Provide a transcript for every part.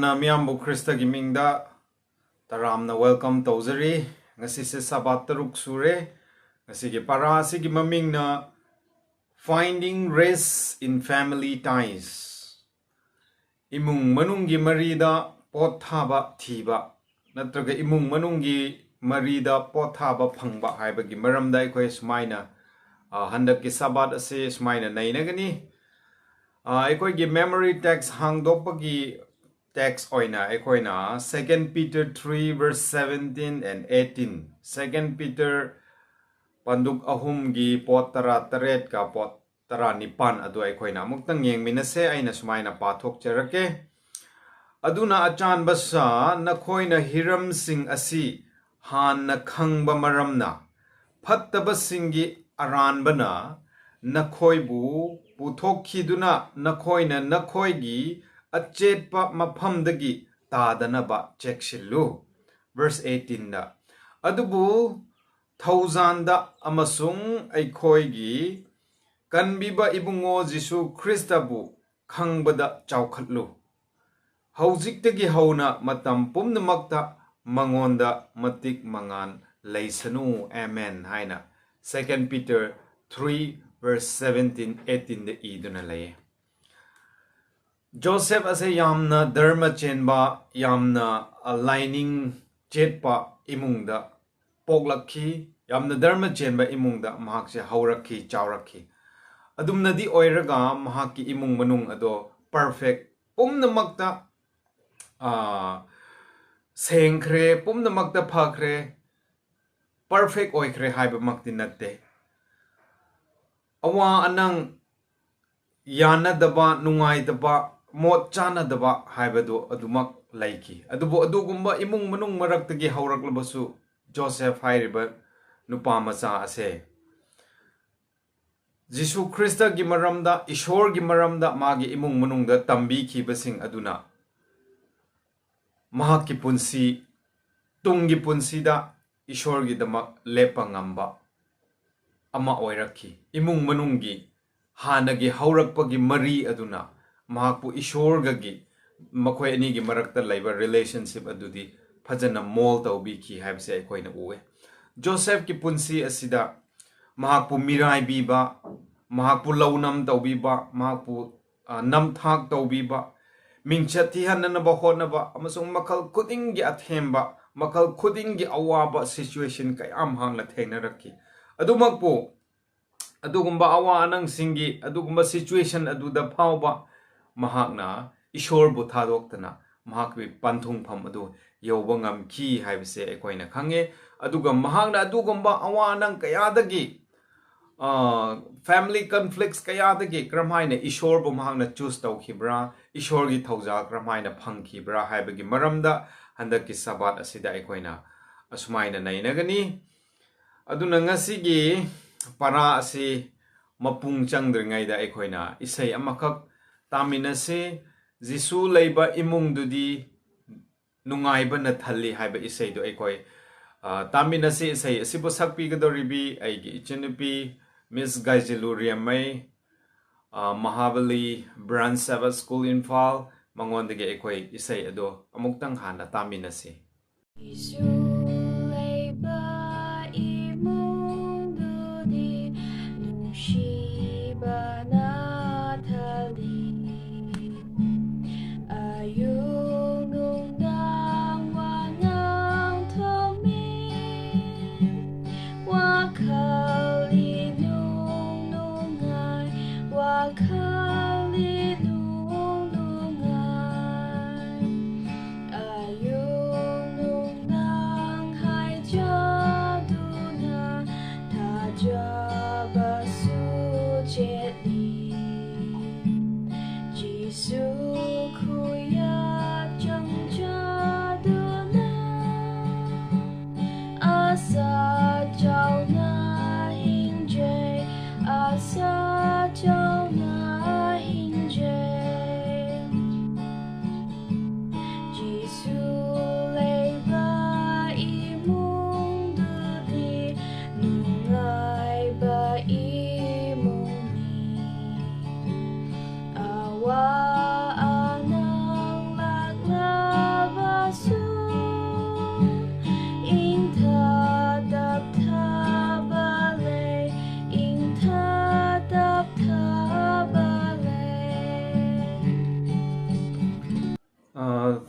Miyambu Krista Gimingda Taramna welcome Tozari ngasi se sabat taruk sure ngasi ge para si gi mamingna finding rest in family ties imung manungi marida pothaba thiba natraga imung manungi marida pothaba phangba haiba gi maramda ekhoi smaina handak ki sabat ase smaina nainagani ekhoi gi memory text hangdopagi text oina ekoina 2 Peter 3 verse 17 and 18 2 Peter panduk ahum gi pot tara taret ka pot tara nipan adu ekoina muktang yengminase aina sumaina pathok cherake aduna achan basa nakhoina hiram sing asi han na khangba maramna phattaba singi aranbana nakhoibu puthokkhiduna nakhoina nakhoigi Achetpa maphamdagi tadanaba chekshilu. Verse 18 da. Adubu thousanda amasung aikhoigi kanbiba ibungo Jisu Kristabu khangbada chawkhatlu. Haujiktagi hauna matam pumnamakta mangonda matik mangan laysanu. Amen. Haina. 2 Peter 3 verse 17-18 da iduna laye. Joseph ase yamna dharma chenba yamna aligning chetpa imungda poglakhi yamna dharma chenba imungda mahakse haurakhi chawrakhi adumnadi oiraga mahaki imung manung ado perfect pumnamakta sengkhre pumnamakta phakre perfect oikhre haiba makti natte awa anang yana daba nungai daba mot chana daba haibadu adumak laiki adubo adugumba imung manung maraktagi hauraklabasu Joseph hairiba nupa macha ase Jisu Krista gi maramda Ishor gi maramda magi imung manungda tambi khibasing aduna mahaki punsi tungi punsida Ishor gi damak lepa ngamba ama oirakhi imung manunggi hanagi haurakpagi mari aduna mahakpu Ishorgagi makhoi ani gi marakta laiba relationship adudi phajana mol tawbiki haibse aikoina uwe Joseph ki punsi asida mahakpu mirai biba mahakpu launam tawbiba mahakpu namthak tawbiba mingchati hananaba honaba amasung makal khudingi athemba makal khudingi awaba situation kayam hangla thengnarakhi adumakpu adugumba awa anang singi adugumba situation aduda phawba mahakna Ishor bu thadoktana mahakbi panthung pham adu yoba ngamki haibse ekoina khange aduga mahakna adugumba awa anang kayadagi family conflicts kayadagi kramhaina Ishor bu mahakna choose tawkhibra Ishor gi thawja kramhaina phangkhibra haibagi maramda handaki sabat asida ekoina asumaina nainagani aduna ngasigi para asi mapung changdringaida ekoina isai amakak taminase Jisu leiba imung dudi nungaiba na thalli haiba isai do ekoi taminase isai asibo sakpi gadoribi aigi ichinupi Miss Gaijiluriamai Mahabali Brand Sabbath School Infal mangondage ekoi isai ado amuktang hana taminase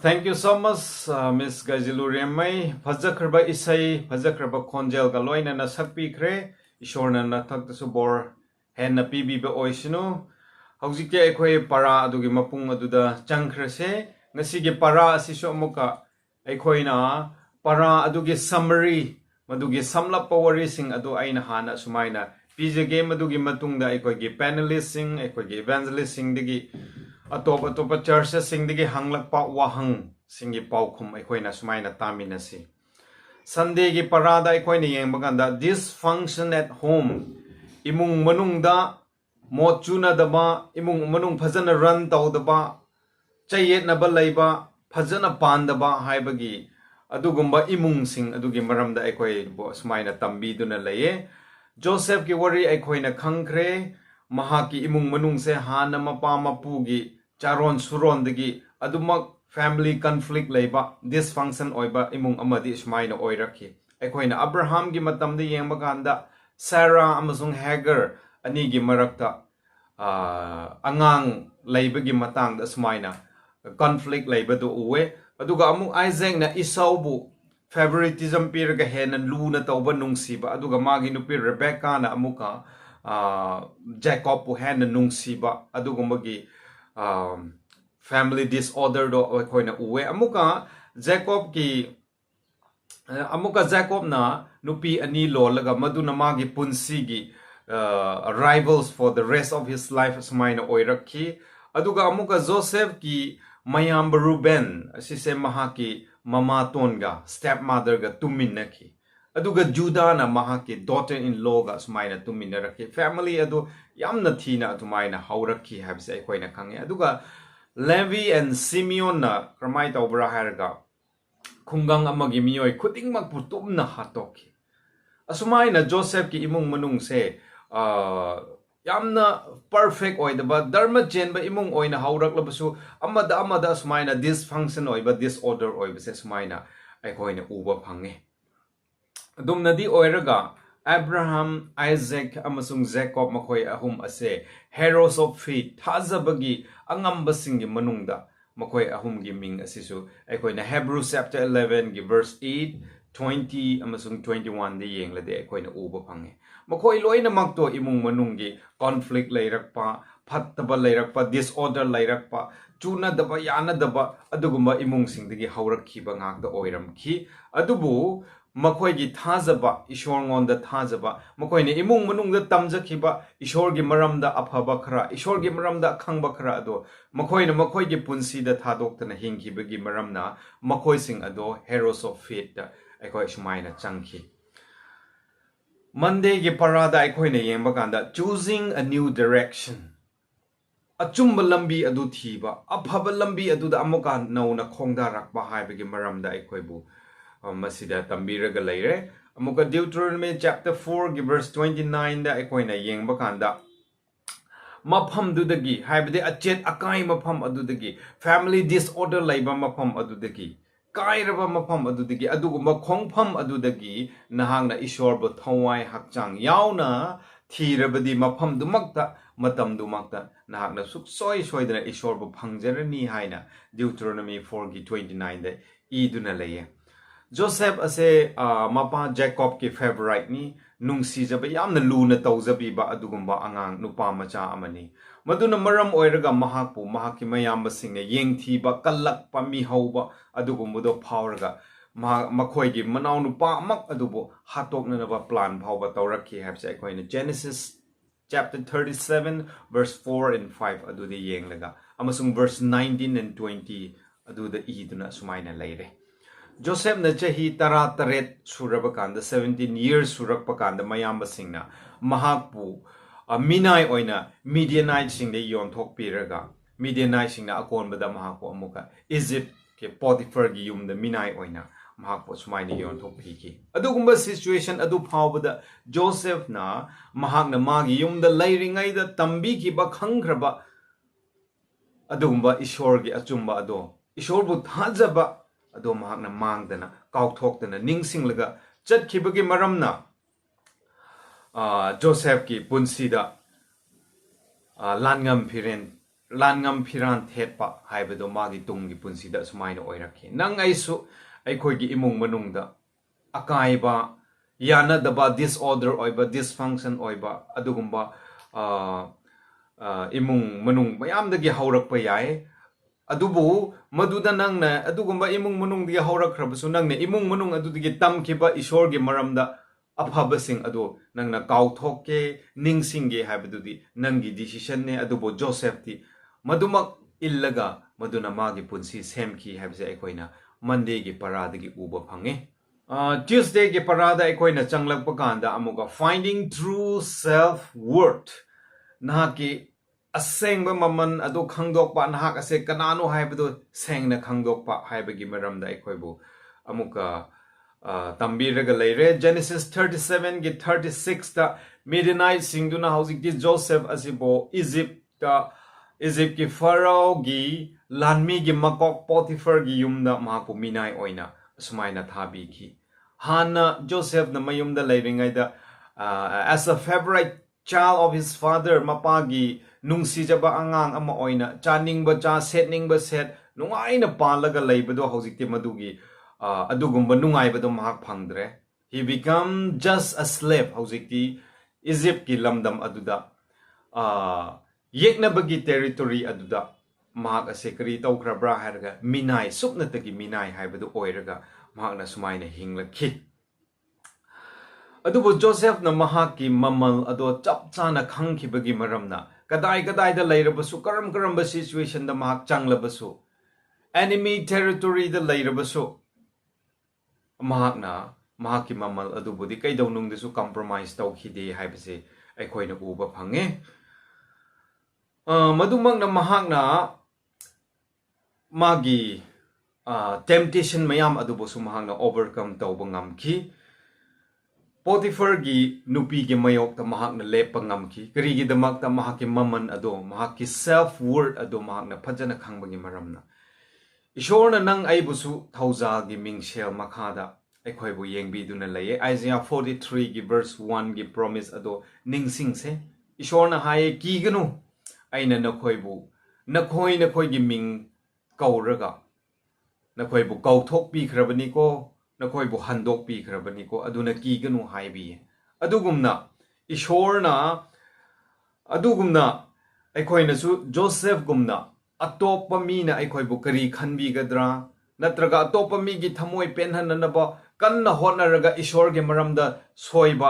Thank you so much, Miss 𝐤𝐻𝐬𝐜𝐻𝐿𝐼 Fajakraba isai, fajakraba khonjel galoina na sakpi kre, ishorna na thakta subor, hen na pibi ba oisinu. Haujike ekoi para adugi mapung aduda changkrase, ngasige para asiso amuka ekoi na para adugi summary, madugi samlap wari sing adu aina hana sumaina. Pijage madugi matungda ekoi gi panelist sing, ekoi gi evangelist sing digi atop churches sing digi hanglak pa wahang singi paukhum ekoina sumaina taminasi Sunday gi parada ekoina yengbaganda dysfunction at home imung manungda mochuna daba imung manung phajana run tawdaba chayet na balaiba phajana pandaba haibagi adugumba imung sing adugi maramda ekoi bo sumaina tambiduna laye Joseph ki wari ekoina khangkhre mahaki imung manung se hana mapa mapugi charon suron digi adumak family conflict leiba dysfunction oiba imung amadi sumaina oirakhi ekoina Abraham gi matamda yengba ganda Sarah amasung Hagar ani gi marakta angang leibagi matangda sumaina conflict leiba do uwe aduga amu Isaac na Esau bu favoritism piraga hena luna tawba nungsiba aduga magi nupi Rebecca na amuka Jacob bu hena nungsiba aduga magi family disorder do koina uwe amuka Jacob na nupi ani lo laga maduna magi punsi gi rivals for the rest of his life sumaina oirakhi aduga amuka Joseph ki mayam Reuben asise mahaki mama tonga stepmother ga tuminnaki aduga Judah na mahaki daughter-in-law ga sumaina tuminnarakhi family adu yamna thina tumaina haurakhi habse akoina khange aduga Levi and Simeon na kramai tawbra harga khungang amagi miyoi khudingmak putumna hatokhi asumaina Joseph ki imung manung se yamna perfect oidaba dharma chenba imung oina hauraklabasu amada sumaina dysfunction oiba disorder oiba se sumaina aikoina uba phange adumnadi oiraga Abraham, Isaac amasung Jacob makoi ahum ase heroes of faith thazabagi angambasingi manungda makoi ahum gi ming asisu aikoina Hebrews chapter 11 gi verse 8 20 amasung 21 de yenglade aikoina uba phange makoi loina makto imung manunggi conflict leirakpa phattaba leirakpa disorder leirakpa chuna daba yana daba adugumba imung singdagi haurakhiba ngakda oiramkhi adubu makoi gi thazaba ishor ngonda thazaba makoi ne imung manungda tamjakhiba ishor gi maramda aphaba khara ishor gi maramda khangba khara ado makoi gi punsi da thadoktana hinghibagi maramna makoi sing ado heroes of faith da aikoi sumaina changkhi Monday gi parada aikoi ne yengba kanda choosing a new direction achumba lambi adu thiba aphaba lambi adu da amuka nauna khongda rakba haibagi maramda aikoi bu masida tambiraga leire amuka Deuteronomy chapter 4 gi verse 29 da aikoina yengba kanda mafam dudagi haibade achet akai mafam adudagi family disorder laiba mafam adudagi kairaba mafam adudagi adugumba khongpham adudagi nahangna ishor bo thawai hakchang yauna thirabadi mafam dumakta matam dumakta nahangna suksoi soidana ishor bo phangjarani haina Deuteronomy 4 gi 29 da iduna leye Joseph ase mapa Jacob ki favorite ni nungsi jaba yamna luna tawjabi ba adugumba angang nupa macha amani maduna maram oiraga mahakpu mahaki mayamba singe yengthi ba kallak pa mi hauba adugumbudo phawraga makhoi gi manaw nupa amak adubo hatokna na ba plan phawba tawrakhi habse akoina Genesis chapter 37 verse 4 and 5 adude yenglaga amasung verse 19 and 20 aduda iduna sumaina leire Joseph na chahi tara taret surabakanda 17 years surakpakanda mayamba singna mahakpu minai oina Midianite singde yon thokpiraga Midianite singna akonbada mahakpu amuka Egypt ke Potiphar gi yumda minai oina mahakpu sumaini yon thokpiki adugumba situation adu phawbada Joseph na mahakna magi yumda lairingai da tambiki ba khangkraba adugumba ishor gi achumba ado ishor bu thajaba ado mahakna mangdana kauthokdana ningsinglaga chatkibagi maramna Joseph ki punsida langam phiren ꯂꯥꯟꯉꯝ ꯐꯤꯔꯥꯟ ꯊꯦꯠꯄ ꯍꯥꯏꯕꯗꯣ ꯃꯥꯒꯤ ꯇꯨꯡꯒꯤ ꯄꯨꯟꯁꯤꯗ ꯁꯨꯃꯥꯏꯅ ꯑꯣꯏꯔꯛꯈꯤ ꯅꯪ ꯑꯩꯁꯨ ꯑꯩꯈꯣꯏꯒꯤ ꯏꯃꯨꯡ ꯃꯅꯨꯡꯗ ꯑꯀꯥꯏꯕ ꯌꯥꯅꯗꯕ ꯗꯤꯁꯑꯣꯔꯗꯔ ꯑꯣꯏꯕ ꯗꯤꯁꯐꯪꯛꯁꯟ ꯑꯣꯏꯕ ꯑꯗꯨꯒꯨꯝꯕ ꯏꯃꯨꯡ ꯃꯅꯨꯡ ꯃꯌꯥꯝꯗꯒꯤ ꯍꯧꯔꯛꯄ ꯌꯥꯏ ꯑꯗꯨꯕꯨ ꯃꯗꯨꯗ ꯅꯪꯅ ꯑꯗꯨꯒꯨꯝꯕ ꯏꯃꯨꯡ ꯃꯅꯨꯡꯗꯒꯤ ꯍꯧꯔꯛꯈ꯭ꯔꯕꯁꯨ ꯅꯪꯅ ꯏꯃꯨꯡ ꯃꯅꯨꯡ ꯑꯗꯨꯗꯒꯤ ꯇꯝꯈꯤꯕ ꯏꯁꯣꯔꯒꯤ ꯃꯔꯝꯗ ꯑꯐꯕꯁꯤꯡ ꯑꯗꯨ ꯅꯪꯅ ꯀꯥꯎꯊꯣꯛꯀꯦ ꯅꯤꯡꯁꯤꯡꯒꯦ ꯍꯥꯏꯕꯗꯨꯗꯤ ꯅꯪꯒꯤ ꯗꯤꯁꯤꯁꯟꯅꯦ ꯑꯗꯨꯕꯨ ꯖꯣꯁꯦꯐꯇꯤ ꯃꯗꯨꯃꯛ ꯏꯜꯂꯒ ꯃꯗꯨꯅ ꯃꯥꯒꯤ ꯄꯨꯟꯁꯤ ꯁꯦꯝꯈꯤ ꯍꯥꯏꯕꯁꯦ ꯑꯩꯈꯣꯏꯅ ꯃꯟꯗꯦꯒꯤ ꯄꯔꯥꯗꯒꯤ ꯎꯕ ꯐꯪꯉꯦ ꯇ꯭ꯌꯨꯁꯗꯦꯒꯤ ꯄꯔꯥꯗ ꯑꯩꯈꯣꯏꯅ ꯆꯪꯂꯛꯄ ꯀꯥꯟꯗ ꯑꯃꯨꯛꯀ ꯐꯥꯏꯟꯗꯤꯡ ꯊ꯭ꯔꯨ ꯁꯦꯜꯐ ꯋꯔꯊ ꯅꯍꯥꯛꯀꯤ ꯑꯁꯦꯡꯕ ꯃꯃꯜ ꯑꯗꯨ ꯈꯪꯗꯣꯛꯄ ꯅꯍꯥꯛ ꯑꯁꯦ ꯀꯅꯥꯅꯣ ꯍꯥꯏꯕꯗꯨ ꯁꯦꯡꯅ ꯈꯪꯗꯣꯛꯄ ꯍꯥꯏꯕꯒꯤ ꯃꯔꯝꯗ ꯑꯩꯈꯣꯏꯕꯨ ꯑꯃꯨꯛꯀ ꯇꯝꯕꯤꯔꯒ ꯂꯩꯔꯦ ꯖꯦꯅꯦꯁꯤꯁ 37ꯒꯤ 36ꯇ ꯃꯤꯗꯤꯅꯥꯏꯠꯁꯤꯡꯗꯨꯅ ꯍꯧꯖꯤꯛꯇꯤ ꯖꯣꯁꯦꯐ ꯑꯁꯤꯕꯨ ꯏꯖꯤꯞꯀꯤ ꯐꯥꯔꯥꯑꯣꯒꯤ ꯂꯥꯟꯃꯤꯒꯤ ꯃꯀꯣꯛ ꯄꯣꯇꯤꯐꯔꯒꯤ ꯌꯨꯝꯗ ꯃꯍꯥꯛꯄꯨ ꯃꯤꯅꯥꯏ ꯑꯣꯏꯅ ꯑꯁꯨꯃꯥꯏꯅ ꯊꯥꯕꯤꯈꯤ ꯍꯥꯟꯅ ꯖꯣꯁꯦꯐꯅ ꯃꯌꯨꯝꯗ ꯂꯩꯔꯤꯉꯩꯗ as a favorite child of his father mapagi nungsijaba angang ama oina chaningba cha setningba set nungaina palaga leibado hojikti madugi adugumba nungaibado mahak phangdre he become just a slave hojikti Egypt ki lamdam aduda yeknabagi territory aduda mahak ase kari tawkrabra hairaga minai supnatagi minai haibado oiraga mahakna sumaina hinglakhi अदुबो Joseph न महाकी ममल अदो चप चाना खंखिबगी मरमना कदाई कदाई the लैरबसु करम करम ब situation द महाक चांगलबसु एनिमी टेरिटोरी द लैरबसु महाकना महाकी ममल अदुबुदि कैदौनुंगदसु कॉम्प्रोमाइज तौखिदे हाइबसे अखोइना उबा फंगे मदुमंगना महाकना मागी टेम्पटेशन मयाम अदुबसु महाकना ओवरकम तौबा ngamखि पोटिफरगी नुपीगी मयोक्ता महाकना लेप्पा ngamखि करिगिदमक्ता महाकी ममन अदो महाकी सेल्फ वर्थ अदो महाकना फजना खंबगी मरमना ईश्वरना नंग आइबुसु थौजागी मिंगसेल मखादा अखोइबु येंगबिदुना लैये आइजिया 43 गी वर्स 1 गी प्रॉमिस अदो निंगसिंगसे ईश्वरना हाये कीगनु आइना नखोइबु नखोइगी मिंग कौरगा नखोइबु कौथोकपिख्रबनिको नखोइबु हंदोकपिख्रबनिको अदुना कीगनु हाइबिये अदुगुमना ईश्वरना अदुगुमना अखोइनसु जोसेफ गुमना अतोप्पा मीना अखोइबु करी खनबिगद्रा नत्रगा अतोप्पा मीगी थमोय पेनहननबा कन्ना होनरगा ईश्वरगे मरमदा सोइबा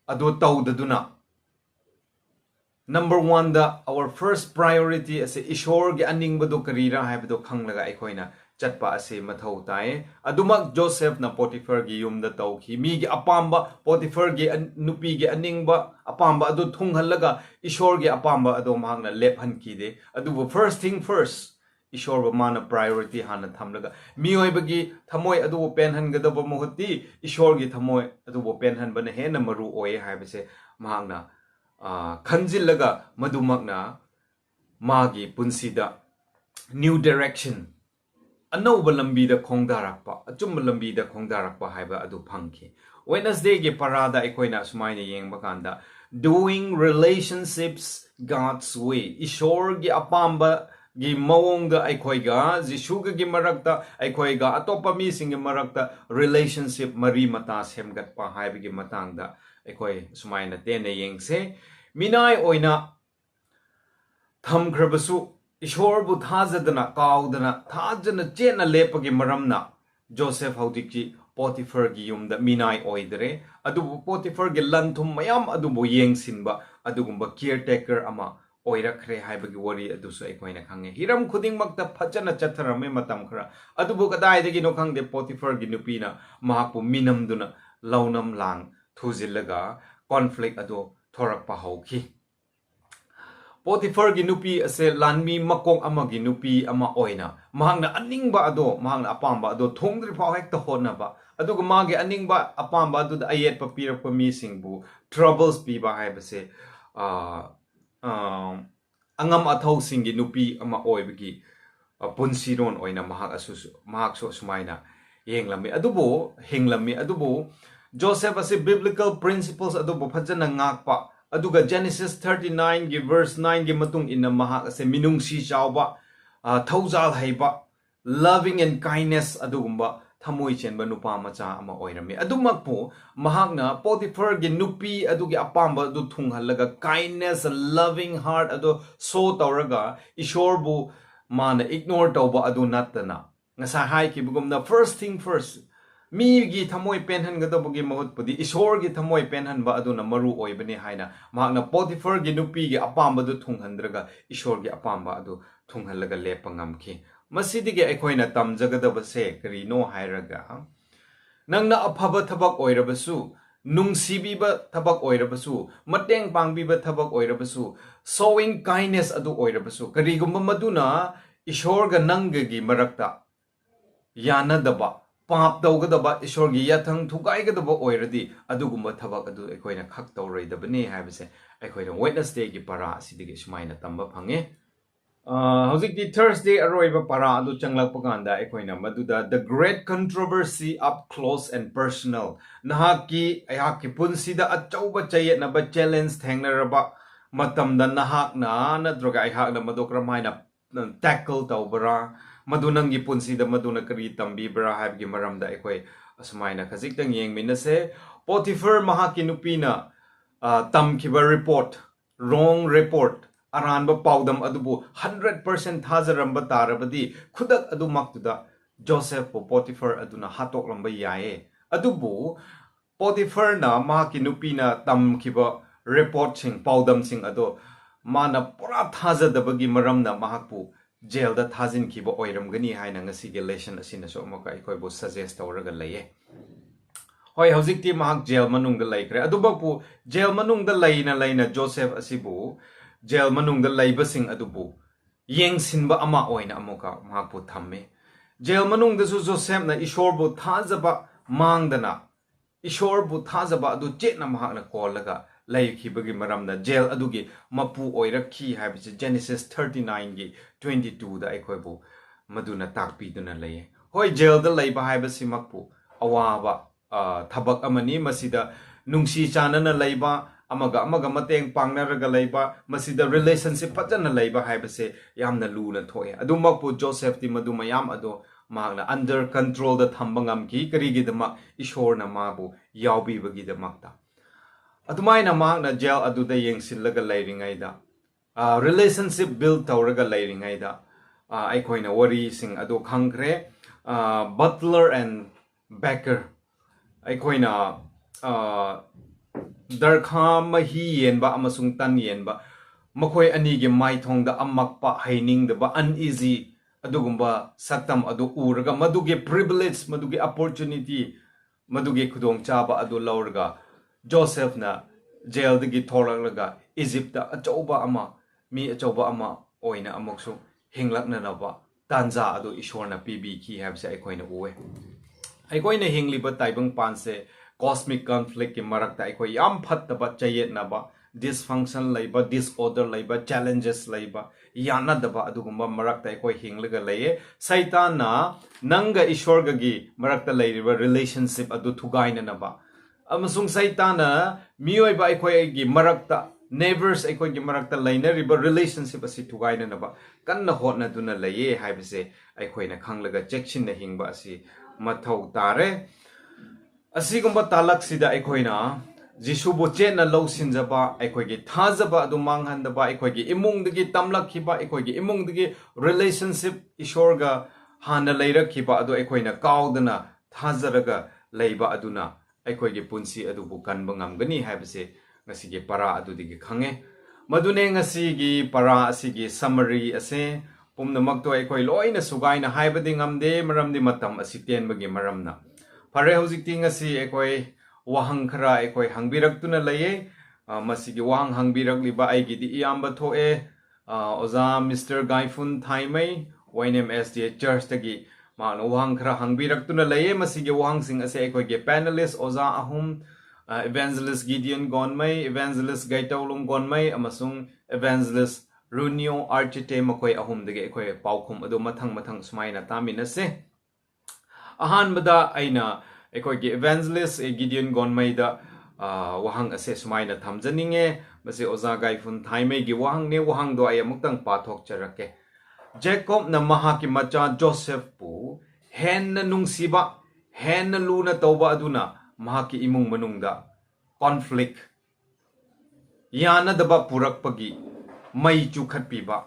अदु तौददुना Number 1 da our first priority ase ईश्वरगे अनिंगबदो करीरा हाइबदो खंगलगा अखोइना चटपा असे मथौ ताए अदुमक जोसेफ न पोटिफर गी युमदा तौखि मीगी अपाम्बा पोटिफर गी नुपी गी अनिंगबा अपाम्बा अदु थुंगहलगा ईश्वर गी अपाम्बा अदो मांगना लेपहन कीदे अदुबो फर्स्ट थिंग फर्स्ट ईश्वर ब माना प्रायोरिटी हाना थमलगा मियोइबगी थमोय अदुबो पेनहनगदबो मुहति ईश्वर गी थमोय अदुबो पेनहनबने हेना मरु ओय हाइबसे मांगना खंजिलगा मदुमकना मागी पुंसीदा न्यू डायरेक्शन अनौब लंबीदा खोंगदारकपा अचुम लंबीदा खोंगदारकपा हाइबा अदु फंखि वेडनेसडे गे परादा अखोइना सुमाइना येंगबा कांदा डूइंग रिलेशनशिप्स गॉड्स वे ईश्वर गे अपाम्बा गी मवोंगदा अखोइगा जिसुगा गी मरक्ता अखोइगा अतोपा मीसिंग गे मरक्ता रिलेशनशिप मरी मता सेमगतपा हाइबगी मतांगदा अखोइ सुमाइना तेने येंगसे मिनाय ओइना थमख्रबसु ईश्वरबु थाजदना काउदना थाजना चेना लेपगी मरमना जोसेफ हौदिकी पोटिफर गी युमदा मिनाय ओइदरे अदुबु पोटिफर गे लंथुम मयाम अदुबु येंगसिनबा अदुगुंबा केयरटेकर अमा ओइरखरे हाइबगी वरी अदुसु अखोइना खंगे हिरम खुदिंगमक्ता फचना चथरमे मतम खरा अदुबु कदाइदगी नो खंगदे पोटिफर गी नुपीना महापु मिनमदुना लौनम लांग थुजिलगा कॉन्फ्लिक्ट अदो थोरकपा हौखि पोटिफर गी नुपी असे लानमी मकोंग अमगी नुपी अमा ओइना महांगना अनिंगबा अदो महांगना अपाम्बा अदो थोंगद्रि फाव हेक्ता होनबा अदुग मागे अनिंगबा अपाम्बा अदु अयेट पपीरप मी सिंगबु ट्रबल्स पीबा हाइबसे अंगम अथौ सिंगी नुपी अमा ओइबगी पुनसिरोन ओइना महाग असुसु महाग सो सुमाइना येंगलमी अदुबो हिंगलमी अदुबो जोसेफ असे बिब्लिकल प्रिंसिपल्स अदुबो फजना ngakpa aduga Genesis 39 gi verse 9 gi matung inna mahak ase minungsi chawba thaujal haiba loving and kindness adugumba thamoi chenba nupa macha ama oirami adumakpo mahakna Potiphar gi nupi adugi apamba adu thunghalaga kindness loving heart adu so tawraga ishorbu mana ignore tawba adu natana ngasa hai ki bugumna first thing first mi gi thamoi penhan gadabugi mahut pudi ishor gi thamoi penhan ba aduna maru oibani haina mahakna Potiphar gi nupi gi apamba du thunghandraga ishor gi apamba adu thunghalaga lepangamki masidige aikoina tamjagadabase karino hairaga nangna aphaba thabak oirabasu nungsibiba thabak oirabasu mateng pangbiba thabak oirabasu showing kindness adu oirabasu karigumba maduna ishorga nangagi marakta yanadaba pap tawgadaba ishorgi yathang thugaigadaba oiradi adugumba thabak adu aikoina khak tawroidabane haibase aikoina Wednesday gi para asidige sumaina tamba phange Howzik Thursday aroiba para adu changlak paganda aikoina maduda the great controversy up close and personal nahaki ayaki punsida achauba chayetnaba challenge thengnaraba matamda nahakna nadroga ayhakna madokramaina tackle tawbara madunangi punsida maduna kari tambibra habgi maramda aikoi asumaina khajiktang yengminase Potiphar mahaki nupina tamkiba report wrong report aranba paudam adubu 100% thajaramba tarabadi khudak adu maktuda Joseph po Potiphar aduna hatoklamba yae adubu Potiphar na mahaki nupina tamkiba report sing paudam sing ado mana pura thajadabagi maramna mahakpu jail da thajin kiba oiramgani haina ngasige lesson asina so amaka ikoibo suggest tawraga laye hoi hojikti mahak jail manung da laikre adubapu jail manung da laina Joseph asibu jail manung da laibasing adubu yengsinba ama oina amuka mahakpu thamme jail manung da su Joseph na ishorbu thajaba mangdana ishorbu thajaba adu chetna mahakna kollaga laikibagi maramna jail adugi mapu oirakhi habise Genesis 39 gi 22 da aikoibu maduna takpiduna laye hoi jail da laiba habisi makpu awaba thabak amani masida nungsi chanana laiba amaga mateng pangnaraga laiba masida relationship pajana laiba habise yamna luna thoe adumakpu Joseph ti madu mayam ado magna under control da thambangam ki karigi dama ishorna mabu yawbi bagi damakta adumaina magna jail aduda yengsillaga lairingaida relationship build tawraga lairingaida aikoina wari sing adu khangre butler and baker aikoina darkha mahi yenba amasung tan yenba makoi anigi maithongda amakpa hainingdaba uneasy adugumba saktam adu uraga maduge privilege maduge opportunity maduge khudong chaba adu laurga Joseph na jail digi thoralaga Egypt da achauba ama mi achauba ama oina amoksu hinglakna naba tanja adu ishorna pibi ki habse aikoina uwe aikoina hingliba taibang panse cosmic conflict ki marakta aikoi yam phattaba chayet naba dysfunction laiba disorder laiba challenges laiba yana daba adugumba marakta aikoi hinglaga laye satan na nanga ishorga gi marakta lairiba relationship adu thugaina naba amasung saitana miyoiba aikoi gi marakta neighbors aikoi gi marakta lainariba relationship asi thugaina naba kanna hotna duna laye haibase aikoi na khanglaga checksin na hingba asi mathau tare asigumba talak sida aikoina jisubu chena lawsinjaba aikoigi thajaba adu manghandaba aikoigi imungdagi tamlakhiba aikoigi imungdagi relationship ishorga hana leirakhiba adu aikoina kaudana thajaraga leiba aduna aikoigi punsi adubu kanba ngamgani haibase ngasigi para adudigi khange madune ngasigi para asigi summary ase pumnamakto aikoi loina sugaina haibadi ngamde maramdi matam asi tenbagi maramna pare hojikti ngasi aikoi wahang khara aikoi hangbirak laye masigi wahang hangbirak liba aigidi iyamba thoe oza Mr. Gaifun Thaimai YNM SDA Church tagi maan wahang khara hangbirak laye masigi wahang sing ase aikoi ge panelist oza ahum evangelist Gideon Gonmai evangelist Gaitawlum Gonmai amasung evangelist Runio Archite makoi ahum dage aikoi paukhum adu mathang sumaina taminase ahan bada aina ekoi ge evangelist Gideon Gonmai da wahang ase sumaina thamjaninge masi oza gaifun thaimei gi wahang ne wahang do ay amuktang pathok charake Jacob na mahaki macha Joseph pu hen na nungsiba hen na luna tawba aduna mahaki imung manungda conflict yana daba purak pagi mai chukhat piba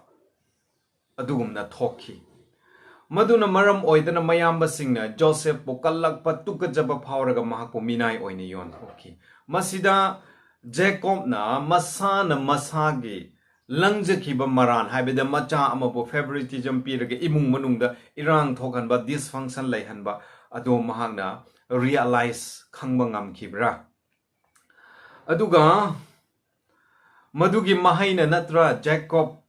adugumna thokhi maduna maram oidana mayamba singna Joseph pu kallak patuka jaba phawraga mahakpo minai oine yon thokhi masida Jacob na masana masagi langjakhiba maran haibeda macha amapo favoritism pirage imung manungda irang thokhanba dysfunction laihanba ado mahakna realize khangba ngamkhibra aduga madugi mahaina natra Jacob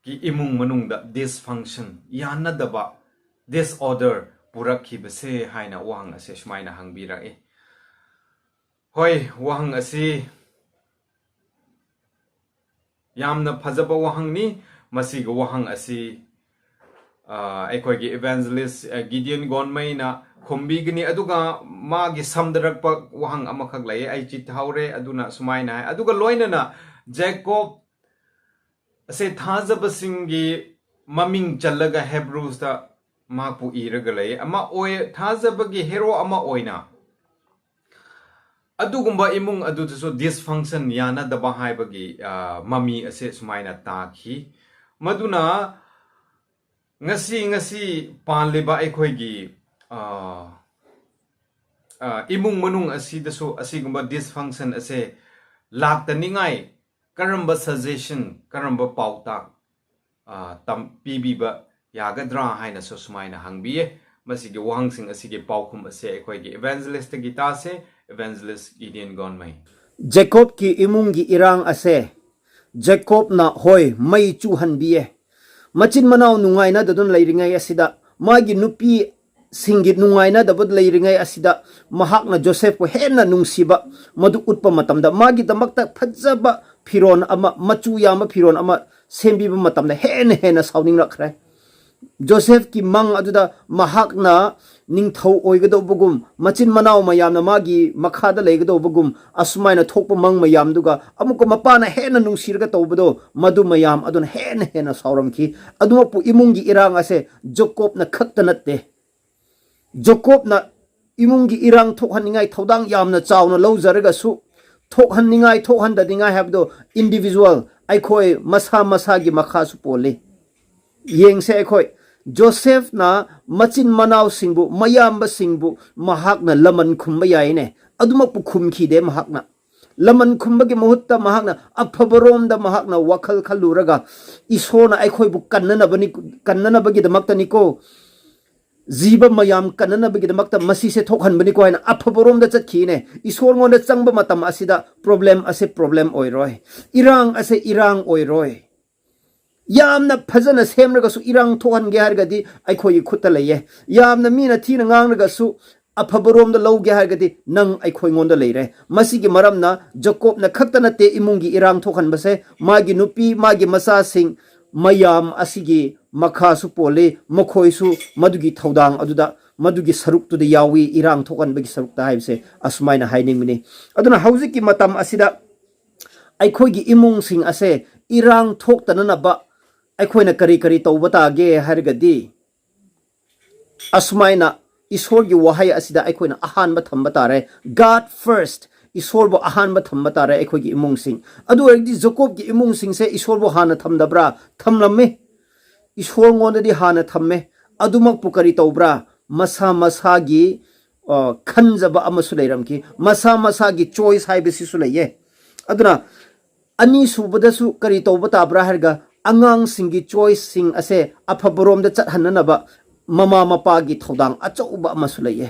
ki imung manungda dysfunction yana daba disorder purakhibase haina wahang ase sumaina hangbira e hoi wahang ase yamna phajaba wahang ni masiga wahang ase aikoigi evangelist Gideon Gonmaina khombigini aduga magi samdarakpa wahang amakhak lai ai chithaure aduna sumaina aduga loinana Jacob ase thajabasingi maming challaga Hebrews da mapu iraga lai ama oy thajabagi hero ama oina adugumba imung adudaso dysfunction yana daba haibagi mami ase sumaina takhi maduna ngasi panliba aikhoigi imung manung asidaso asigumba dysfunction ase laktaningai karamba suggestion karamba pautak tam pibiba yagadra haina so sumaina hangbiye masigi wahangsing asigi paukhum ase aikhoigi evangelist gita se evangelist Gideon Gonmai Jacob ki imung gi irang ase Jacob na hoi mai chu hanbiye machin manaw nungay na dadun layringay asida magi nupi singgit nungay na dabod layringay asida mahak na Joseph ko hen na nungsiba madu utpa matamda magi damakta phajaba phiron ama machu yama phiron ama sembiba matamda hen na sawning rakhre Joseph ki mang aduda mahak na ningthau oigado bugum machin manaw mayam na magi makhada leigado bugum asumai na thokpa mang mayam duga amuko mapana hena nungsirga tawbado madu mayam adun hena sawramki aduma pu imungi irang ase Jacob na khakta natte Jacob na imungi irang thokhaningai thodang yamna chawna lawjaraga su thokhaningai thokhandadingai habdo individual aikhoi masa gi makha su pole yengse aikhoi Joseph na machin manaw singbu mayamba singbu mahak na laman khumba yaine aduma pu khumki de mahak na laman khumba gi muhutta mahak na aphabarom da mahak na wakhal khaluraga isona aikhoi bu kannana bagi damakta niko jiba mayam kannana bagi damakta masi se thokhan bani ko haina aphabarom da chakhine isor ngonda changba matam asida problem oiroi irang ase irang oiroi yamna phajana semraga su irang thohan ge hargadi aikhoi khutta leye yamna mina thina ngangraga su aphabarom da lawge hargadi nang aikhoi ngonda leire masigi maramna Jacob na khaktana te imungi irang thokhan base magi nupi magi masa sing mayam asigi makha su pole makhoi su madugi thodang aduda madugi saruk tu de yawi irang thokan bagi saruk ta haibse asmaina haining mini aduna hauziki matam asida aikhoi gi imung sing ase irang thoktana na ba aikhoi na kari tawba ta ge hargadi asmaina isor gi wahai asida aikhoi na ahan ba thamba tare God first isor bo ahan ba thamba tare aikhoi gi imung sing adu erdi Jacob gi imung sing se isor bo hana thamdabra thamlamme isor ngonda di hana thamme adumak pukari tawbra masa gi khanjaba amasu leiramki masa gi choice haibesi su leye aduna ani subadasu kari tawba tabra harga angang singi choice sing ase aphaborom da chat hananaba mama mapa gi thodang achauba masulaye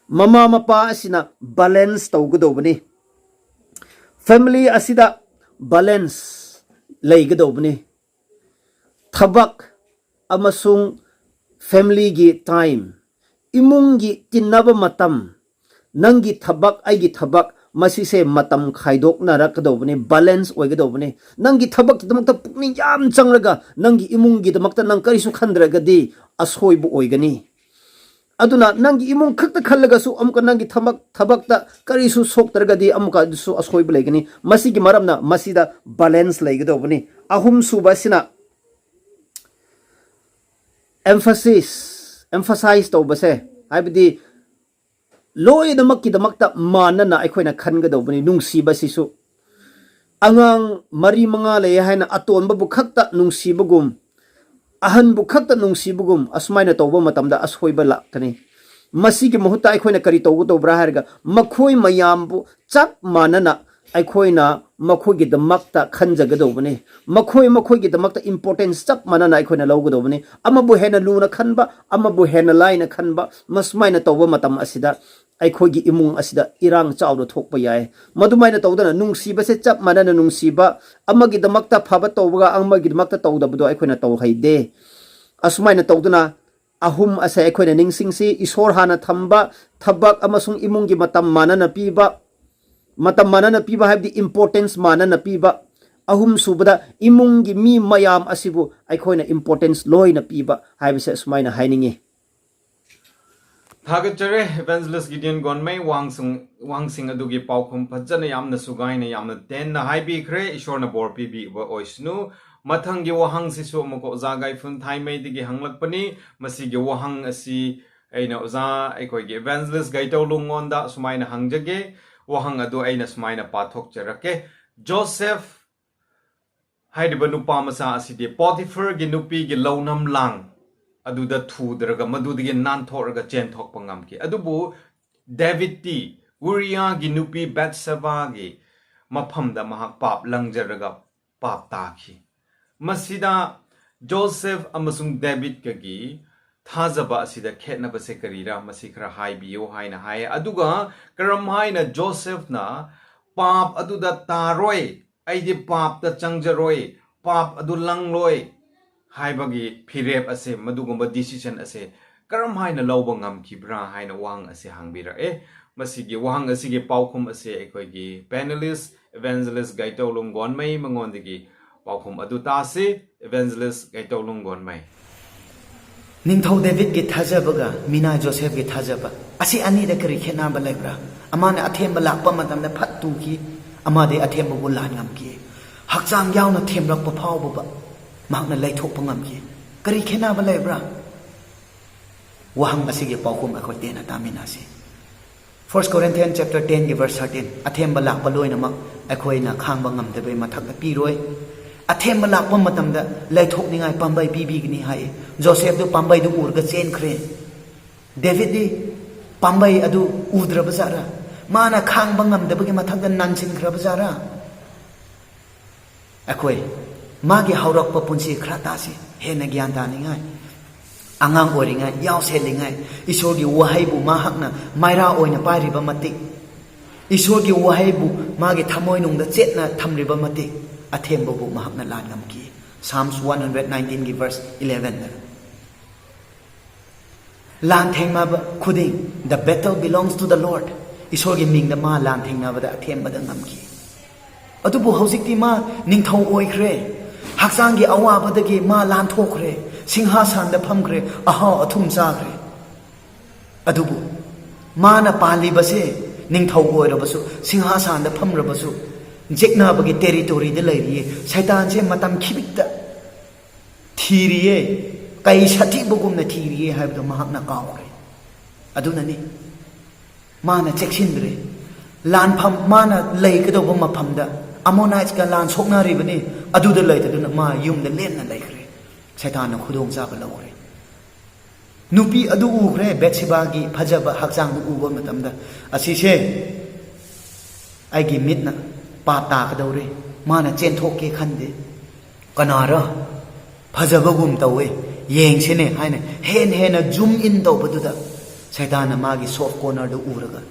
mama mapa asina balance tawgadobani family asida balance leigadobani thabak amasung family gi time imungi tinaba matam nangi thabak aigi thabak masise matam khaidok na rakadobani balance oigadobani nangi thabak damakta pukning yam changraga nangi imungi damakta nang karisu khandragadi ashoibu oigani aduna nangi imong khakta khallaga su amka nangi thabakta karisu soktargadi amka su asoi blaigani masigi maramna masida balance laigidobani ahum subasina emphasize to base haibdi loy damakki damakta manana aikoina khangadobani nungsibasisu angang mari manga le haina atonba bu khakta nungsibagum ahan bu khakta nungsibagum asmaina tawba matamda ashoiba lakani masigi muhuta aikoina kari tawgu tobra harga makhoi mayam bu chap manana aikoina makhoi gi damakta khanjagadobani makhoi gi damakta importance chap manana aikoina lawgadobani amabu hena luna khanba amabu hena laina khanba masmaina tawba matam asida aikogi imung asida irang chawdo thokpa yae madumaina tawdana nungsiba se chap manana nungsiba amagi damakta phaba tawga amagi damakta tawdabdo aikoina taw haide asmaina tawduna ahum asa aikoina ningsingsi isor hana thamba thabak amasung imungi matam manana piba habdi importance manana piba ahum subada imungi mi mayam asibu aikoina importance loina piba haibse asmaina hainingi Thagachere Evangelist Gideon Gonmei wangsing adugi paukhum phajana yamna sugaina yamna tenna haibi khre ishorna bor pibi ba oisnu mathangi wahang sisu amko zagai fun thaimei digi hanglakpani masigi wahang asi aina oza aikoigi Evangelist gaitau lungonda sumaina hangjage wahang adu aina sumaina pathok charake Joseph haidiba nupa masa asidi Potiphar gi nupi gi launam lang aduda thudaraga madudagi nanthorga chenthok pangamki adubu David ti Uriah gi nupi Bathsheba gi maphamda mahak pap langjaraga pap takhi masida Joseph amasung David kagi thajaba asida khetna base karira masikra haibiyo haina hai aduga karam haina Joseph na pap aduda taroi aidi pap ta changjaroi pap adu langloi haibagi phirep ase madugumba decision ase karam haina lawba ngamkibra haina wang ase hangbira masigi wang asige paukhum ase ekoigi panelist Evangelist Gaitolung Gonmei mangondigi paukhum adu ta ase Evangelist Gaitolung Gonmei Ningthau David gi thajabaga Mina Joseph gi thajaba asi ani da kari khena ba laibra amana athemba lakpa matamda phattu ki amade athemba bu lan ngamki hakchang yauna themrak pa phawba ba makna laithok pangam ki kari khena ba laibra wahang asige paukhum akhoi tena tamina si 1 Corinthians chapter 10 verse 13 athemba lakpa loina mak akhoi na khangba ngamde bai mathak pi roi athemba lakpa matamda laithok ningai pambai bibi gni hai Joseph du pambai du urga chen khre David di pambai adu udra bazara mana khangba ngamde bagi mathak da nansin khra bazara akhoi magi haurak pa punsi khra ta si hena gyan ta ningai angang oringa yaw selingai isor gi wahai bu ma hakna maira oina pari ba matik isor gi wahai bu magi thamoi nung da chetna thamri ba matik athemba bu ma hakna lan ngam ki Psalms 119 gi verse 11 lan thengma ba khuding the battle belongs to the Lord isor gi ming da ma lan thengna ba da athemba da ngam ki adu bu hausikti ma ningthau oikhre haksangi awa badagi ma lan thokre singhasan da phamkre aha athum chakre adubu mana pali base ningthau oirabasu singhasan da phamrabasu jekna bagi territory de lairiye shaitan se matam khibikta thiriye kai sati bugumna thiriye habdo mahakna kawre adunani mana chekshindre lan pham mana leikado bama phamda Ammonites ka lan sokna ribani aduda laitaduna ma yumda lenna laikre shaitan na khudong sa balawre nupi adu ukre Bathsheba gi phajaba hakchang du uba matamda asise aigi mitna pata kadawre mana chen thokke khande kanara phajaba gum tawe yengsene haina hena zoom in tawbaduda shaitan na magi soft corner du uraga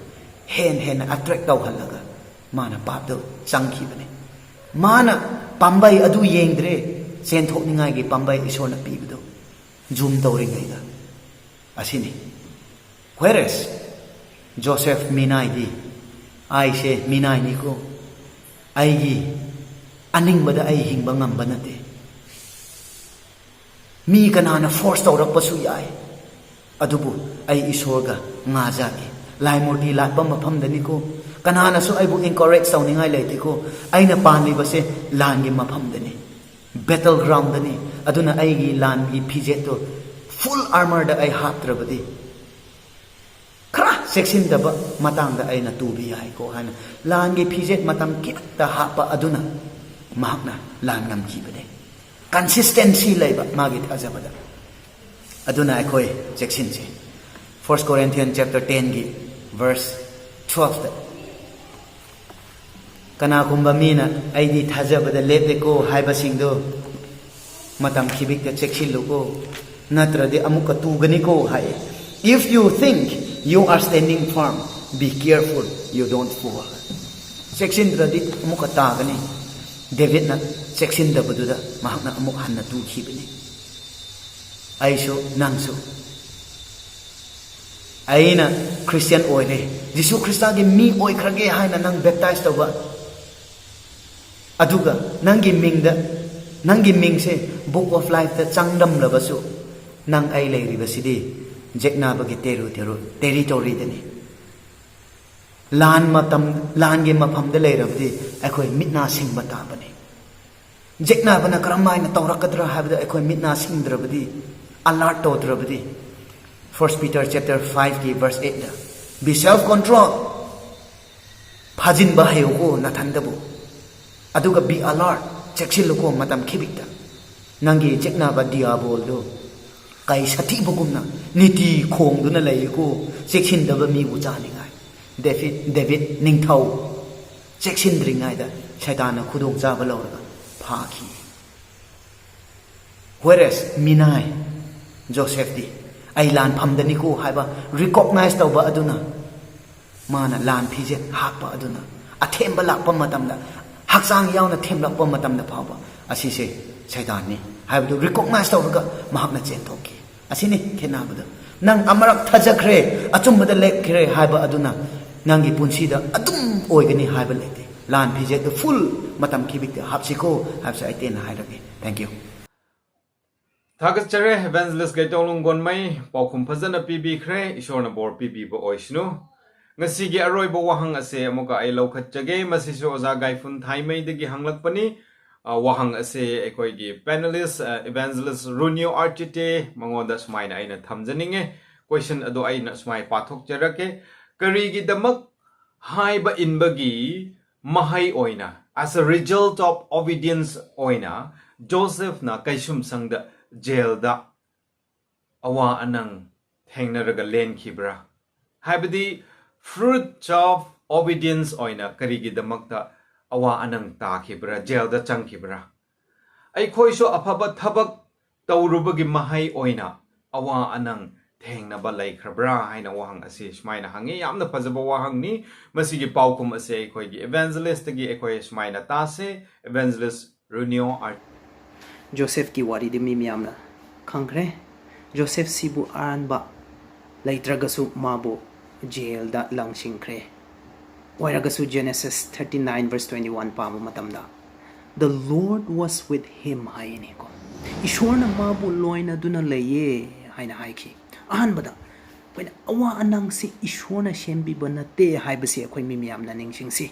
hena attract tawhalaga mana papdo changki bane mana pambai adu yengdre chen thokningai gi pambai isona pibdo zoom tawringai da asini whereas Joseph minai di ai se minai ni ko ai gi aning bada ai hingba ngamba nate mi kanana force tawrak pasu yai Adubu ay isorga ngajagi. Lai murti latpa mafamdani ko. Kanana so ay bu incorrect sauningay laiti ko. Ay napanli ba si langi mafamdani. Battleground dani. Aduna ay gi langi pijeto. Full armor da ay hatrabadi. Kra seksin da ba matang da ay natubi ay ko hana. Langi pijet matam kita hapa aduna. Mahakna langam kibade. Consistency lay ba magit azabada. Aduna ay koy seksin si. 1 Corinthians chapter 10 gi verse 12 da. Kana kumbamina ay di thajabada lepe ko haiba singdo matam khibik da chekshillo ko natradi amuka tugani ko hai. If you think you are standing firm, be careful you don't fall. Chekshindra amuka tagani. David na chekshindra baduda mahakna amuk hanna tu khibani. Aisho nangso aina Christian oile Jisu Krista gi mi oi khrage haina nang baptize tawba aduga nangi mingse book of life ta changdam labasu nang ai leiri basidi jekna bagi territory dani lan ge mafam da leirabdi akhoi mitna sing bata bani jekna bana karamai na tawrakadra habda akhoi mitna sing drabdi alert to drabdi 1 Peter chapter 5 ki verse 8 da be self control phajin ba hayo ko nathandabu aduga be alert chekshil ko matam khibikta nangi chekna ba diabol do kai sathi bugumna niti khong duna lai ko chekshin da ba mi bu chani ngai David ningthau chekshin dringai da shaitana khudong cha ba lawra phaki whereas minai Joseph di ay lan phamdani ko haiba recognize tawba aduna mana lan phije hapa aduna athemba lakpa matamda haksang yauna themlakpa matamda phawba asise shaitani haibdu recognize tawga mahakna chen thoki asini khenabada nang amarak thajakre achumbada lekhre haiba aduna nangi punsida adum oigani haiba lete lan phije the full matam kibik hapsiko hapsa aiten hairage. Thank you. Thagas chere evangelist gaitolung gonmai paukhum phajana pibi khre ishorna bor pibi bo oisnu ngasi gi aroi bo wahang ase amuka ai lokhat jage masiso oza gaifun thaimai degi hanglakpani wahang ase ekoi gi panelist evangelist Runio Archite mangoda smaina aina thamjaninge question ado aina smai pathok jarake kari gi damak haiba inbagi mahai oina as a result of obedience oina Joseph na kaisum sangda jail da awa anang thengnaraga len khibra haibadi fruit of obedience oina karigi damakta awa anang ta khibra jail da chang khibra ai khoiso afaba thabak tawrubagi mahai oina awa anang thengnaba laikhrabra haina wahang ase smaina hangi yamna phajaba wahang ni masigi paukum ase khoigi evangelist gi ekhoi smaina tase evangelist Runio Art Joseph ki wari de mi miyamna khangre Joseph sibu anba laitragasu mabu jail da langsingkre wairagasu Genesis 39 verse 21 pamu matamda the Lord was with him haine ko ishorna mabu loina duna leye haina haiki anbada when awa anang si ishorna shembi banate haibasi akhoi mi miyamna ningsingsi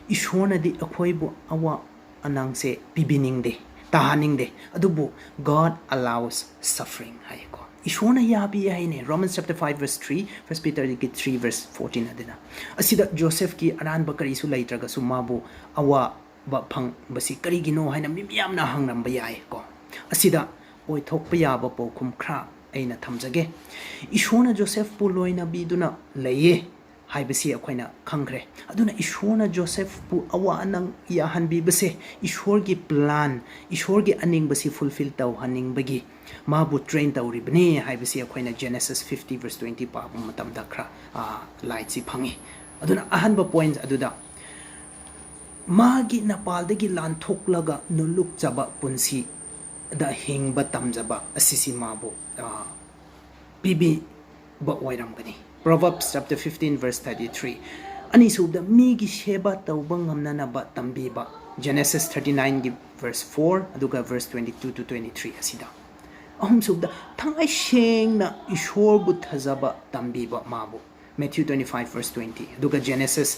ishorna di akhoi bu awa anang se pibining de tahaning de adubu God allows suffering hai ko ishona yabi haine Romans chapter 5 verse 3 1 Peter 3 verse 14 adina asida Joseph ki aran bakari su laitraga su mabu awa ba phang basi kari gino haina mimyamna hangram ba yai ko asida oi thokpa yaba pokum khra aina thamjage ishona Joseph pu loina biduna laye haibasi akoina khangre aduna ishorna Joseph pu awa anang yahan bi base ishor gi plan ishor gi aning basi fulfill taw haning bagi mabu train tawri bani haibasi akoina Genesis 50 verse 20 pa matam dakra light si phangi aduna ahanba points aduda magi napal dagi lan thoklaga nuluk chaba punsi da hingba tamjaba asisi mabu bibi ba wairam gani Proverbs chapter 15 verse 33 ani subda migi sheba tawba ngamna na ba tambi ba Genesis 39 verse 4 aduga verse 22 to 23 asida ꯑꯍꯨꯝꯁꯨꯕꯗ ꯊꯪꯉꯥꯏ ꯁꯦꯡꯅ ꯏꯁꯣꯔꯕꯨ ꯊꯥꯖꯕ ꯇꯝꯕꯤꯕ ꯃꯥꯕꯨ Matthew 25 verse 20 ꯑꯗꯨꯒ Genesis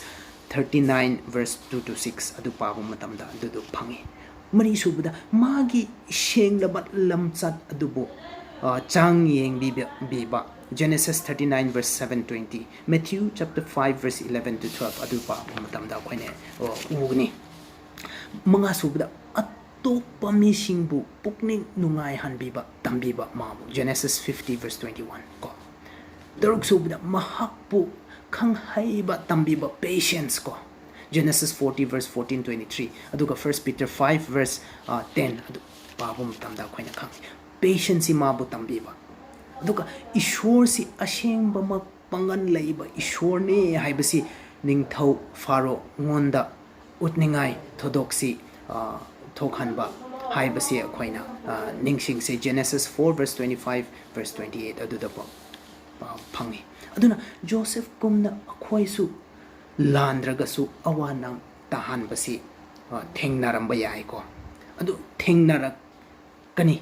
39 verse 2 to 6 ꯑꯗꯨ ꯄꯥꯕ ꯃꯇꯝꯗ ꯑꯗꯨꯗꯣ ꯐꯪꯉꯤ ꯃꯔꯤꯁꯨꯕꯗ ꯃꯥꯒꯤ ꯁꯦꯡꯂꯕ ꯂꯝꯆꯠ ꯑꯗꯨꯕꯨ ꯆꯥꯡ ꯌꯦꯡꯕꯤꯕ Genesis 39 verse 7-20 Matthew chapter 5 verse 11 to 12 ꯑꯗꯨ ꯄꯥꯕ ꯃꯇꯝꯗ ꯑꯩꯈꯣꯏꯅ ꯎꯒꯅꯤ ꯃꯉꯥꯁꯨꯕꯗ ꯑꯇꯣꯞꯄ ꯃꯤꯁꯤꯡꯕꯨ ꯄꯨꯛꯅꯤꯡ ꯅꯨꯡꯉꯥꯏꯍꯟꯕꯤꯕ ꯇꯝꯕꯤꯕ ꯃꯥꯕꯨ Genesis 50 verse 21 ꯀꯣ ꯇꯔꯨꯛꯁꯨꯕꯗ ꯃꯍꯥꯛꯄꯨ ꯈꯪꯍꯩꯕ ꯇꯝꯕꯤꯕ patience ꯀꯣ Genesis 40 verse 14-23 ꯑꯗꯨꯒ 1 Peter 5 verse 10 ꯑꯗꯨ ꯄꯥꯕ ꯃꯇꯝꯗ ꯑꯩꯈꯣꯏꯅ ꯈꯪꯉꯤ patience ꯃꯥꯕꯨ ꯇꯝꯕꯤꯕ ꯑꯗꯨꯒ ꯏꯁꯣꯔꯁꯤ ꯑꯁꯦꯡꯕꯃꯛ ꯄꯥꯡꯒꯜ ꯂꯩꯕ ꯏꯁꯣꯔꯅꯤ ꯍꯥꯏꯕꯁꯤ ꯅꯤꯡꯊꯧ ꯐꯥꯔꯣ ꯉꯣꯟꯗ ꯎꯠꯅꯤꯡꯉꯥꯏ ꯊꯧꯗꯣꯛꯁꯤ ꯊꯣꯛꯍꯟꯕ ꯍꯥꯏꯕꯁꯤ ꯑꯩꯈꯣꯏꯅ ꯅꯤꯡꯁꯤꯡꯁꯦ Genesis 4 verse 25 verse 28 ꯑꯗꯨꯗ ꯐꯪꯉꯤ ꯑꯗꯨꯅ ꯖꯣꯁꯦꯐꯀꯨꯝꯅ ꯑꯩꯈꯣꯏꯁꯨ ꯂꯥꯟꯗ꯭ꯔꯒꯁꯨ ꯑꯋꯥꯅꯪ ꯇꯥꯍꯟꯕꯁꯤ ꯊꯦꯡꯅꯔꯝꯕ ꯌꯥꯏꯀꯣ ꯑꯗꯨ ꯊꯦꯡꯅꯔꯛꯀꯅꯤ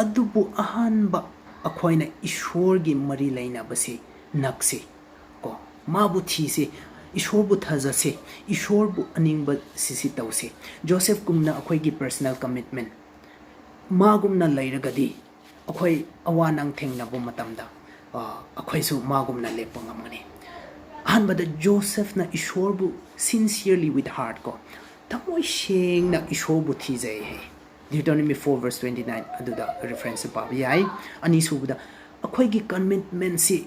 ꯑꯗꯨꯕꯨ ꯑꯍꯥꯟꯕ ꯑꯩꯈꯣꯏꯅ ꯏꯁꯣꯔꯒꯤ ꯃꯔꯤ ꯂꯩꯅꯕꯁꯤ ꯅꯛꯁꯤ ꯀꯣ ꯃꯥꯕꯨ ꯊꯤꯁꯤ ꯏꯁꯣꯔꯕꯨ ꯊꯥꯖꯁꯤ ꯏꯁꯣꯔꯕु ꯑꯅꯤꯡꯕ ꯁꯤꯁꯤ ꯇꯧꯁꯤ ꯖꯣꯁꯦꯐꯀꯨꯝꯅ ꯑꯩꯈꯣꯏꯒꯤ ꯄꯔꯁꯣꯅꯦꯜ ꯀꯃꯤꯠꯃꯦꯟ ꯃꯥꯒꯨꯝꯅ ꯂꯩꯔꯒꯗꯤ ꯑꯩꯈꯣꯏ ꯑꯋꯥꯅꯪ ꯊꯦꯡꯅꯕ ꯃꯇꯝꯗ ꯑꯩꯈꯣꯏꯁꯨ ꯃꯥꯒꯨꯝꯅ ꯂꯦꯞꯄ ꯉꯝꯒꯅꯤ ꯑꯍꯥꯟꯕꯗ ꯖꯣꯁꯦꯐꯅ ꯏꯁꯣꯔꯕꯨ sincere with heart ko tamoy sheng na isorbu thijay hai Deuteronomy 4 verse 29 aduda reference pa yai ani subuda akhoi gi commitment si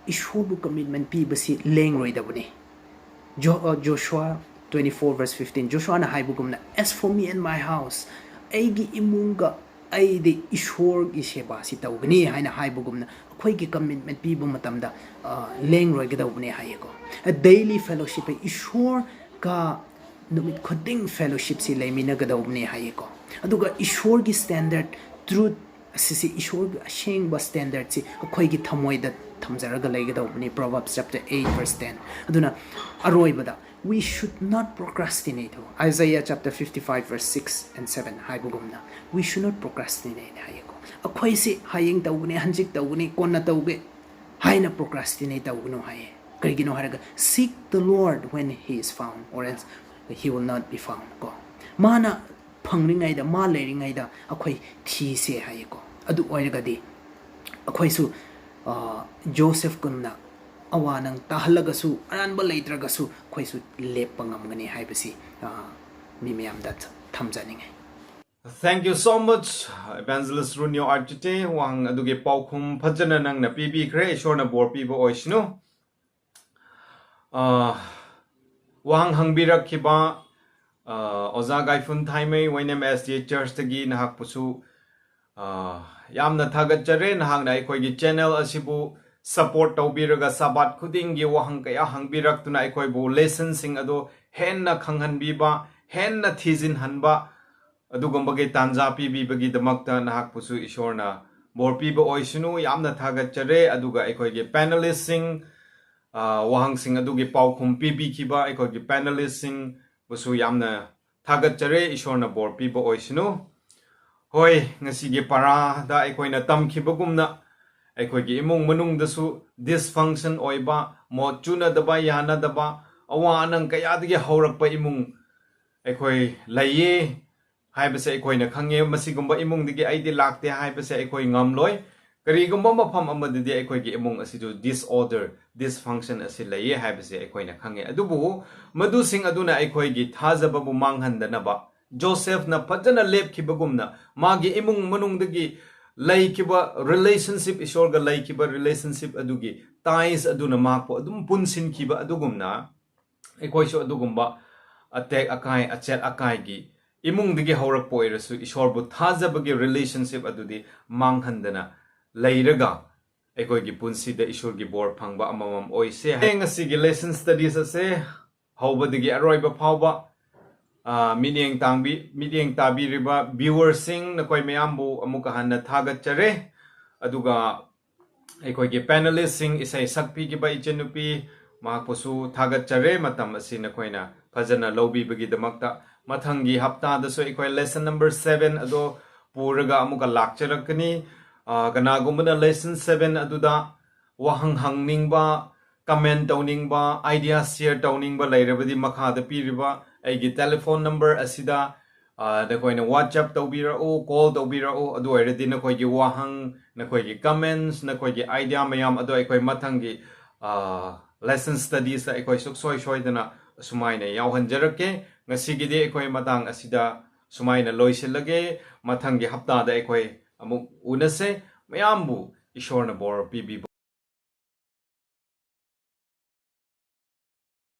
isorbu commitment pi basi leng roi da bani Joshua 24 verse 15 Joshua na haibugumna as for me and my house aigi imunga aidi isor gi seba si tawgni haina haibugumna akhoi gi commitment pi bu matamda leng roi ga dawbani hayeko a daily fellowship isor ka numit khoding fellowship si leimina ga dawbani hayeko aduga isor gi standard truth asisi isor gi asheng ba standard si akhoi gi thamoi da thamjaraga leiga dawbani Proverbs chapter 8 verse 10 aduna aroi bada we should not procrastinate Isaiah chapter 55 verse 6 and 7 haibugumna we should not procrastinate hayeko akhoi si hayeng tawgni hanjik tawgni konna tawge haina procrastinate tawgno haye karigino haraga seek the Lord when he is found or else he will not be found ko mana phangringai da ma leiringai da akhoi thi se hayeko adu oiragadi akhoi su Joseph kunna awanang tahalagasu aranba leitragasu akhoi su lepa ngamgani haibasi mi miyam da thamjaningai. Thank you so much, Evangelist Runyo Archite. Wang aduge paukhum phajana nang na pibi kre ishorna bor pibo oishnu. Wang hangbirak kiba Oza Gaifun Thaimei Wainem SDA Church tagi nahak pusu yamna thagat jare nahak na ikoi gi channel asibu support tawbiraga sabat khuding gi wahang kaya hangbirak tuna ikoi bu lesson sing ado hen na khanghan biba hen na thizin hanba adugumba ge tanja pibi bagi damakta nahak pusu ishorna bor piba oisunu yamna thagat jare aduga ikoi gi panelist sing wahang sing adugi paukhum pibi kiba ikoi gi panelist sing busu yamna thagat jare ishorna bor piba oisunu hoi ngasi gi para da ikoi na tam khibagumna ikoi gi imung manung dasu dysfunction oiba mo chuna daba yana daba awa anang kaya dagi haurakpa imung ikoi laye haibase ikoi na khange masigumba imung digi aidi lakte haibase ikoi ngamloi karigumba mafam amadidi ikoi gi imung asidu disorder dysfunction asi laye haibase ikoi na khange adubu madu sing aduna ikoi gi thajaba bu manghandanaba Joseph na fajana lepkhibagumna magi imung manungdagi laikiba relationship isorga laikiba relationship adugi ties aduna makpo adum punsin kiba adugumna ikoi so adugumba attack akai achet akai gi imung digi haurak poirasu isorbu thajabagi relationship adudi manghandana leiraga ikoi gi punsi da isor gi bor phangba amamam oise ngasi gi lesson studies ase hawbadigi aroiba phawba meaning tabi riba viewers sing na koi mayambu amuka hanna thagat chare aduga ikoi gi panelist sing isai sakpi gi ba ichenupi mahakposu thagat chare matam asi na koina phajana lobbi bagi damakta mathangi hapta da so ikoi lesson number 7 ado puraga amuka lakcharakani kanagumana lesson 7 aduda wahang hangningba comment tawningba idea share tawningba lairabadi makhada piriba aigi telephone number asida nakoina WhatsApp tawbirao call tawbirao adu oiradi nakoigi wahang nakoigi comments nakoigi idea mayam adu aikoi mathangi lesson studies da aikoi suksoi soidana sumaina yauhanjarake ngasigidi aikoi matang asida sumaina loisilage mathangi hapta da aikoi amuk unase mayambu ishorna bor pibi